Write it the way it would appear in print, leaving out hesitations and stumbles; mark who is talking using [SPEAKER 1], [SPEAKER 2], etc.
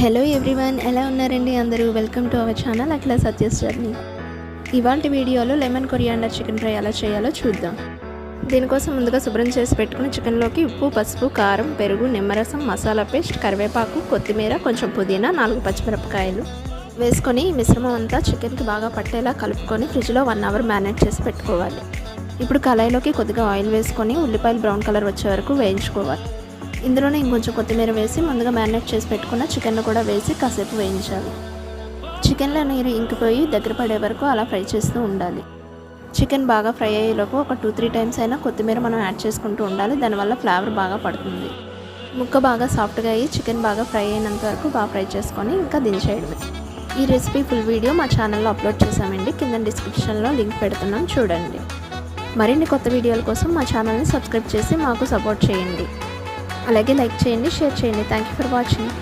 [SPEAKER 1] Hello everyone, ఎలా ఉన్నారండి అందరూ? వెల్కమ్ టు అవర్ ఛానల్ అట్లా సత్యస్ జర్నీ. ఇవాళ వీడియోలో లెమన్ కొరియాండర్ చికెన్ ఫ్రై ఎలా చేయాలో చూద్దాం. దీనికోసం ముందుగా శుభ్రం చేసి పెట్టుకుని చికెన్లోకి ఉప్పు, పసుపు, కారం, పెరుగు, నిమ్మరసం, మసాలా పేస్ట్, కరివేపాకు, కొత్తిమీర, కొంచెం పుదీనా, 4 పచ్చిమిరపకాయలు వేసుకొని ఈ మిశ్రమం అంతా చికెన్కి బాగా పట్టేలా కలుపుకొని ఫ్రిడ్జ్లో 1 అవర్ మ్యారినేట్ చేసి పెట్టుకోవాలి. ఇప్పుడు కళాయిలోకి కొద్దిగా ఆయిల్ వేసుకొని ఉల్లిపాయలు బ్రౌన్ కలర్ వచ్చే వరకు వేయించుకోవాలి. ఇందులోనే ఇంకొంచెం కొత్తిమీర వేసి ముందుగా మ్యారినేట్ చేసి పెట్టుకున్న చికెన్ కూడా వేసి కాసేపు వేయించాలి. చికెన్లో నీరు ఇంకిపోయి దగ్గర పడే వరకు అలా ఫ్రై చేస్తూ ఉండాలి. చికెన్ బాగా ఫ్రై అయ్యేలోపు ఒక 2-3 టైమ్స్ అయినా కొత్తిమీర మనం యాడ్ చేసుకుంటూ ఉండాలి. దానివల్ల ఫ్లేవర్ బాగా పడుతుంది. ముక్క బాగా సాఫ్ట్గా అయ్యి చికెన్ బాగా ఫ్రై అయినంత వరకు బాగా ఫ్రై చేసుకొని ఇంకా దించేయడమే. ఈ రెసిపీ ఫుల్ వీడియో మా ఛానల్లో అప్లోడ్ చేసామండి. కింద డిస్క్రిప్షన్లో లింక్ పెడుతున్నాం, చూడండి. మరిన్ని కొత్త వీడియోల కోసం మా ఛానల్ని సబ్స్క్రైబ్ చేసి మాకు సపోర్ట్ చేయండి. అలాగే లైక్ చేయండి, షేర్ చేయండి. Thank you for watching.